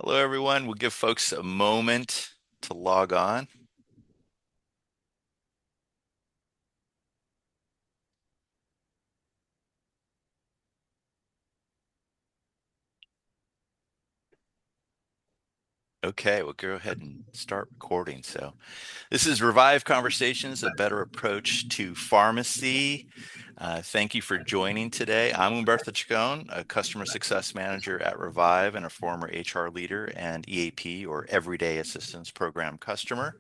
Hello, everyone. We'll give folks a moment to log on. Okay, we'll go ahead and start recording. So this is Revive Conversations, a better approach to pharmacy. Thank you for joining today. I'm Umberto Chacon, a customer success manager at Revive and a former HR leader and EAP or Everyday Assistance Program customer.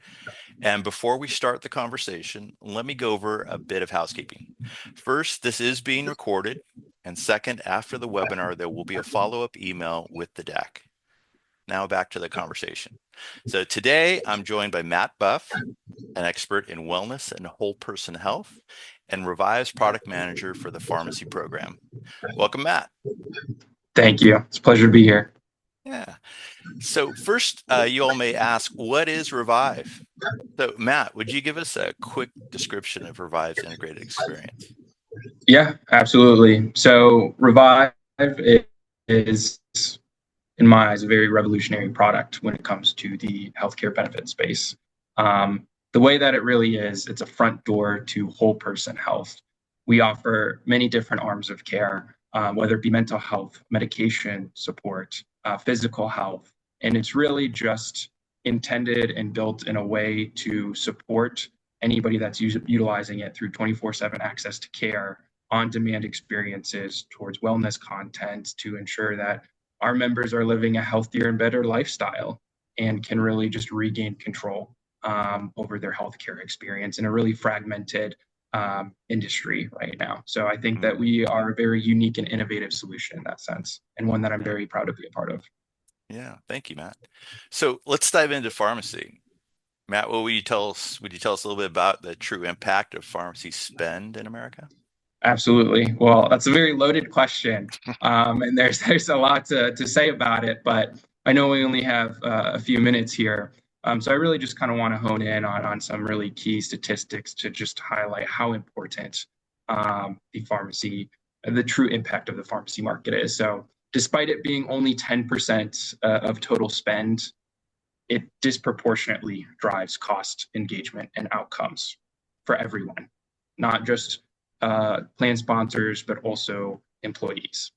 And before we start the conversation, let me go over a bit of housekeeping. First, this is being recorded. And second, after the webinar, there will be a follow-up email with the deck. Now back to the conversation. So today I'm joined by Matt Buff, an expert in wellness and whole person health, and Revive's product manager for the pharmacy program. Welcome, Matt. Thank you. It's a pleasure to be here. Yeah. So first, you all may ask, what is Revive? So Matt, would you give us a quick description of Revive's integrated experience? Yeah, absolutely. So Revive is, in my eyes, a very revolutionary product when it comes to the healthcare benefit space. The way that it really is, it's a front door to whole person health. We offer many different arms of care, whether it be mental health, medication support, physical health, and it's really just intended and built in a way to support anybody that's utilizing it through 24/7 access to care, on-demand experiences towards wellness content to ensure that our members are living a healthier and better lifestyle and can really just regain control over their healthcare experience in a really fragmented industry right now. So I think that we are a very unique and innovative solution in that sense, and one that I'm very proud to be a part of. Yeah, thank you, Matt. So let's dive into pharmacy. Matt, what would you tell us? Would you tell us a little bit about the true impact of pharmacy spend in America? Absolutely. Well, that's a very loaded question, and there's a lot to say about it. But I know we only have a few minutes here, so I really just kind of want to hone in on some really key statistics to just highlight how important the true impact of the pharmacy market is. So, despite it being only 10% of total spend, it disproportionately drives cost, engagement, and outcomes for everyone, not just plan sponsors, but also employees.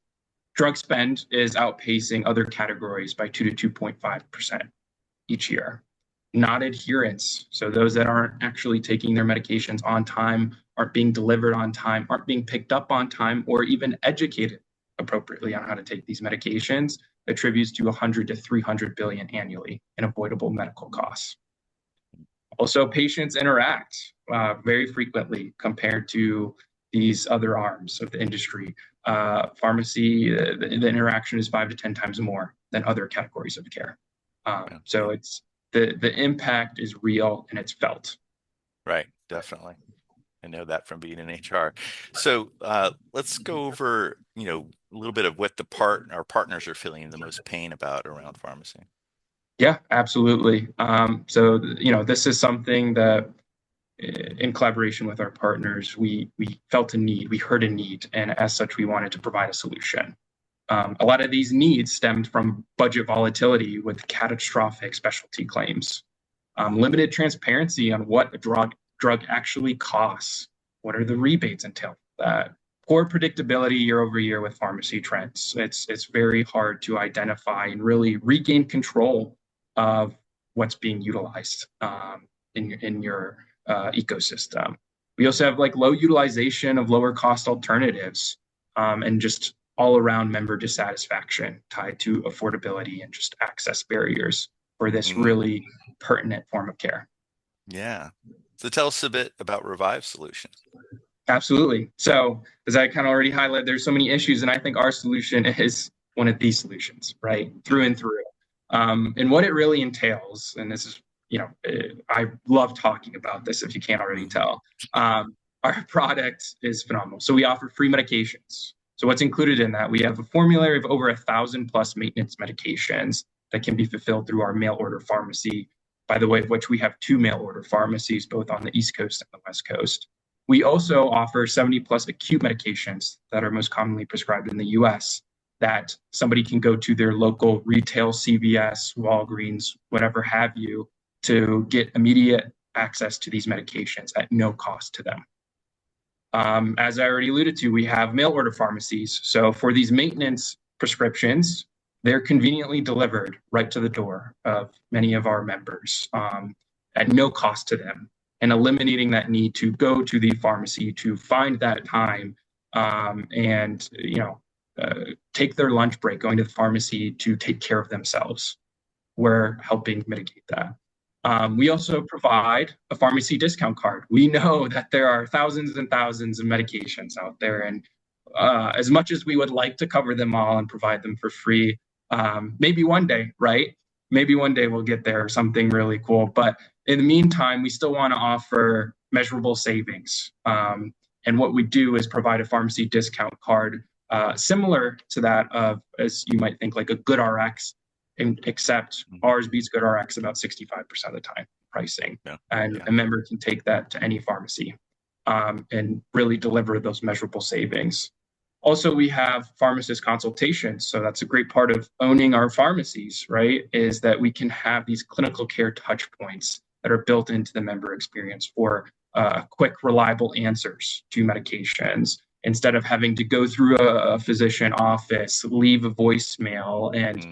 Drug spend is outpacing other categories by 2 to 2.5% each year. Not adherence, so those that aren't actually taking their medications on time, aren't being delivered on time, aren't being picked up on time, or even educated appropriately on how to take these medications, attributes to 100 to 300 billion annually in avoidable medical costs. Also, patients interact very frequently compared to these other arms of the industry. Pharmacy, the interaction is 5 to 10 times more than other categories of care. So it's the impact is real and it's felt. Right, definitely. I know that from being in HR. So let's go over, a little bit of what our partners are feeling the most pain about around pharmacy. Yeah, absolutely. So this is something that in collaboration with our partners, we felt a need, we heard a need, and as such, we wanted to provide a solution. A lot of these needs stemmed from budget volatility with catastrophic specialty claims, limited transparency on what a drug actually costs, what are the rebates entailed that, poor predictability year over year with pharmacy trends. It's very hard to identify and really regain control of what's being utilized in your ecosystem. We also have like low utilization of lower cost alternatives and just all around member dissatisfaction tied to affordability and just access barriers for this really pertinent form of care. Yeah. So tell us a bit about Revive Solutions. Absolutely. So as I kind of already highlighted, there's so many issues, and I think our solution is one of these solutions, right? Through and through. And what it really entails, and this is, I love talking about this if you can't already tell. Our product is phenomenal. So we offer free medications. So what's included in that? We have a formulary of over 1,000 plus maintenance medications that can be fulfilled through our mail order pharmacy, by the way, of which we have 2 mail order pharmacies, both on the East Coast and the West Coast. We also offer 70 plus acute medications that are most commonly prescribed in the US. that somebody can go to their local retail, CVS, Walgreens, whatever have you, to get immediate access to these medications at no cost to them. As I already alluded to, we have mail order pharmacies. So for these maintenance prescriptions, they're conveniently delivered right to the door of many of our members at no cost to them, and eliminating that need to go to the pharmacy to find that time and take their lunch break going to the pharmacy to take care of themselves. We're helping mitigate that. We also provide a pharmacy discount card. We know that there are thousands and thousands of medications out there, and as much as we would like to cover them all and provide them for free, maybe one day, right? Maybe one day we'll get there, something really cool. But in the meantime, we still want to offer measurable savings. And what we do is provide a pharmacy discount card similar to that of, as you might think, like a GoodRx, except ours beats GoodRx about 65% of the time pricing. A member can take that to any pharmacy and really deliver those measurable savings. Also, we have pharmacist consultations. So that's a great part of owning our pharmacies, right? Is that we can have these clinical care touch points that are built into the member experience for quick, reliable answers to medications, instead of having to go through a physician office, leave a voicemail, and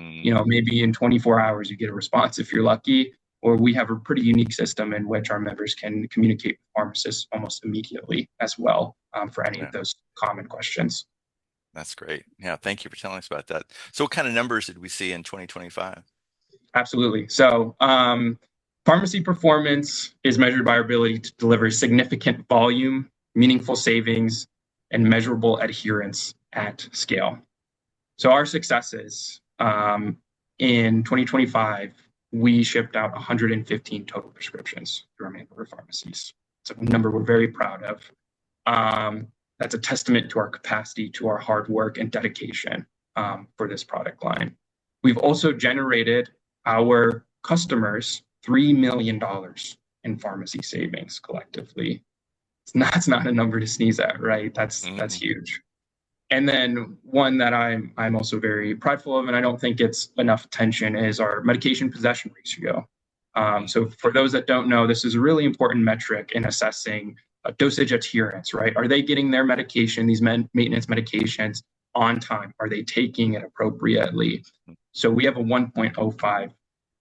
maybe in 24 hours you get a response if you're lucky. Or we have a pretty unique system in which our members can communicate with pharmacists almost immediately as well for any of those common questions. That's great. Yeah, thank you for telling us about that. So what kind of numbers did we see in 2025? Absolutely. So pharmacy performance is measured by our ability to deliver significant volume, meaningful savings, and measurable adherence at scale. So our successes in 2025, we shipped out 115 total prescriptions through our mail order pharmacies. It's a number we're very proud of. That's a testament to our capacity, to our hard work and dedication for this product line. We've also generated our customers $3 million in pharmacy savings collectively. That's not a number to sneeze at, right? That's huge. And then one that I'm also very prideful of, and I don't think it's enough attention, is our medication possession ratio. So for those that don't know, this is a really important metric in assessing dosage adherence, right? Are they getting their medication, these maintenance medications, on time? Are they taking it appropriately? So we have a 1.05,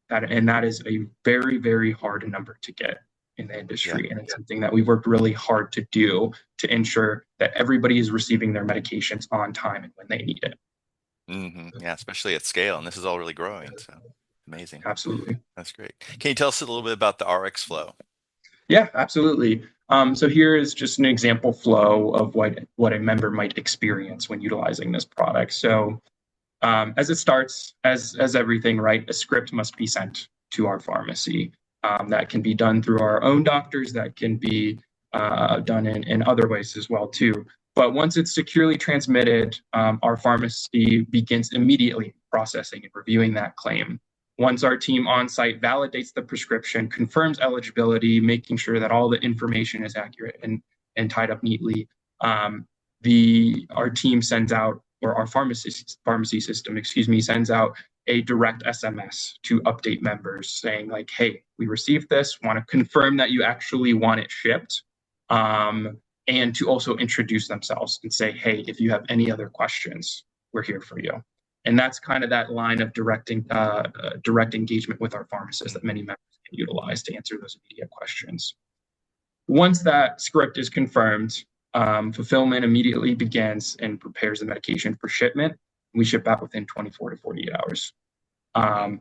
and that is a very, very hard number to get in the industry. And it's something that we've worked really hard to do to ensure that everybody is receiving their medications on time and when they need it. Yeah, especially at scale. And this is all really growing. So amazing. Absolutely. That's great. Can you tell us a little bit about the RX flow? Yeah, absolutely. So here is just an example flow of what a member might experience when utilizing this product. So as it starts, as everything, right, a script must be sent to our pharmacy. That can be done through our own doctors. That can be done in other ways as well, too. But once it's securely transmitted, our pharmacy begins immediately processing and reviewing that claim. Once our team on site validates the prescription, confirms eligibility, making sure that all the information is accurate and tied up neatly, our team sends out, or our pharmacy system, sends out a direct SMS to update members saying like, hey, we received this, want to confirm that you actually want it shipped, and to also introduce themselves and say, hey, if you have any other questions, we're here for you. And that's kind of that line of direct engagement with our pharmacists that many members can utilize to answer those immediate questions. Once that script is confirmed, fulfillment immediately begins and prepares the medication for shipment. We ship out within 24 to 48 hours. And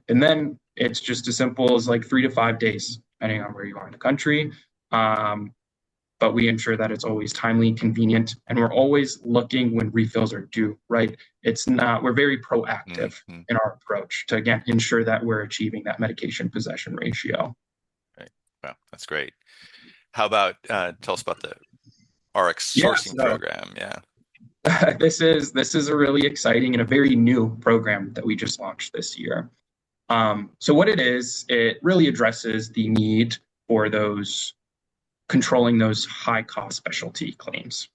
then it's just as simple as like 3 to 5 days, depending on where you are in the country. But we ensure that it's always timely, convenient, and we're always looking when refills are due, right? We're very proactive in our approach to, again, ensure that we're achieving that medication possession ratio. Right. Wow, that's great. How about, tell us about the RX sourcing program? Yeah. This is a really exciting and a very new program that we just launched this year. So what it is, it really addresses the need for controlling those high cost specialty claims.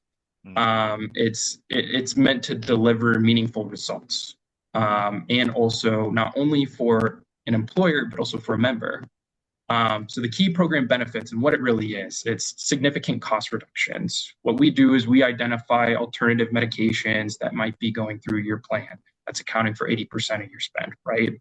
It's meant to deliver meaningful results, and also not only for an employer but also for a member. So the key program benefits and what it really is, it's significant cost reductions. What we do is we identify alternative medications that might be going through your plan. That's accounting for 80% of your spend, right?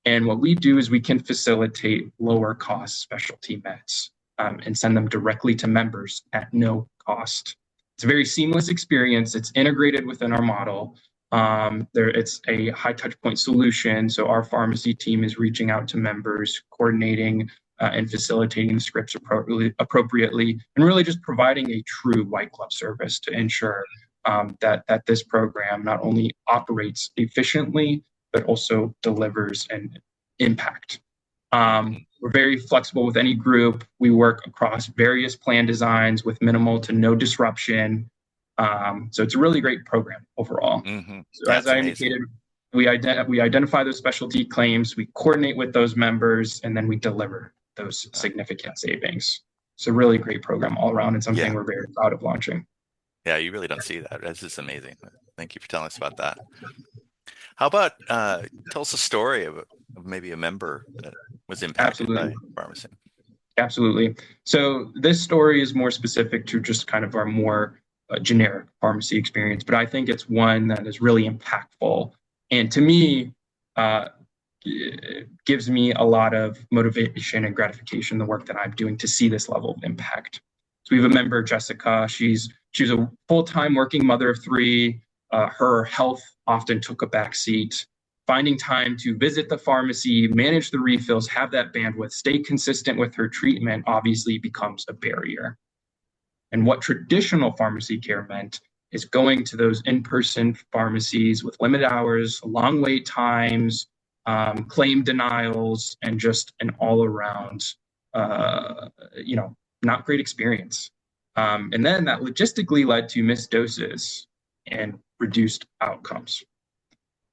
And what we do is we can facilitate lower cost specialty meds, and send them directly to members at no cost. It's a very seamless experience. It's integrated within our model. It's a high touch point solution. So our pharmacy team is reaching out to members, coordinating and facilitating scripts appropriately, and really just providing a true white glove service to ensure that this program not only operates efficiently, but also delivers an impact. We're very flexible with any group. We work across various plan designs with minimal to no disruption. So it's a really great program overall. So as I indicated, we identify those specialty claims, we coordinate with those members, and then we deliver those significant savings. It's a really great program all around, and something we're very proud of launching. Yeah, you really don't see that. This is amazing. Thank you for telling us about that. How about tell us a story of maybe a member that was impacted by pharmacy? Absolutely. So this story is more specific to just kind of our more generic pharmacy experience, but I think it's one that is really impactful. And to me, it gives me a lot of motivation and gratification, the work that I'm doing, to see this level of impact. So we have a member, Jessica. She's a full-time working mother of three. Her health often took a backseat. Finding time to visit the pharmacy, manage the refills, have that bandwidth, stay consistent with her treatment obviously becomes a barrier. And what traditional pharmacy care meant is going to those in-person pharmacies with limited hours, long wait times, claim denials, and just an all-around, not great experience. And then that logistically led to missed doses and reduced outcomes.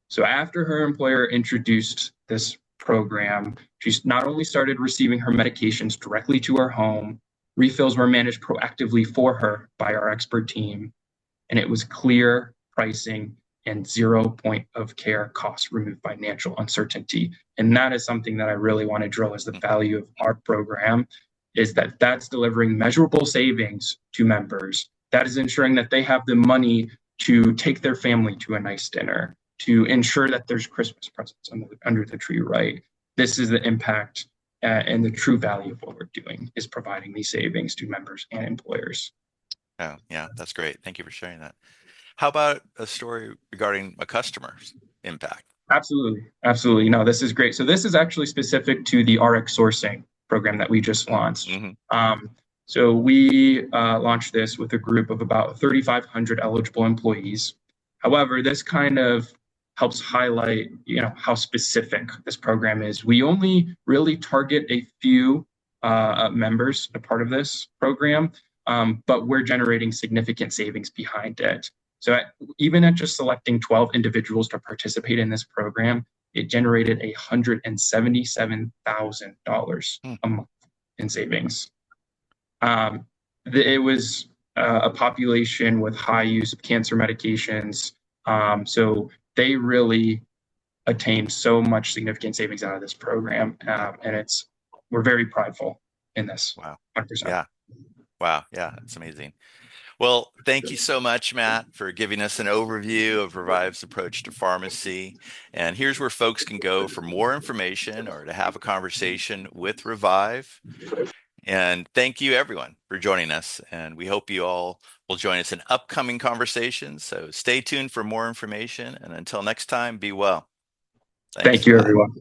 So after her employer introduced this program, she not only started receiving her medications directly to her home, refills were managed proactively for her by our expert team, and it was clear pricing and 0 point of care costs removed financial uncertainty. And that is something that I really want to drill as the value of our program, is that that's delivering measurable savings to members. That is ensuring that they have the money to take their family to a nice dinner, to ensure that there's Christmas presents under the tree, right? This is the impact and the true value of what we're doing, is providing these savings to members and employers. Oh, yeah, that's great. Thank you for sharing that. How about a story regarding a customer's impact? Absolutely. No, this is great. So this is actually specific to the RX sourcing program that we just launched. So we launched this with a group of about 3,500 eligible employees. However, this kind of helps highlight, how specific this program is. We only really target a few members, a part of this program, but we're generating significant savings behind it. So even at just selecting 12 individuals to participate in this program, it generated $177,000 a month in savings. It was a population with high use of cancer medications. So they really attained so much significant savings out of this program. And we're very prideful in this. Wow. 100%. Yeah. Wow. Yeah. It's amazing. Well, thank you so much, Matt, for giving us an overview of Revive's approach to pharmacy. And here's where folks can go for more information or to have a conversation with Revive. And thank you, everyone, for joining us. And we hope you all will join us in upcoming conversations. So stay tuned for more information. And until next time, be well. Thank you, everyone.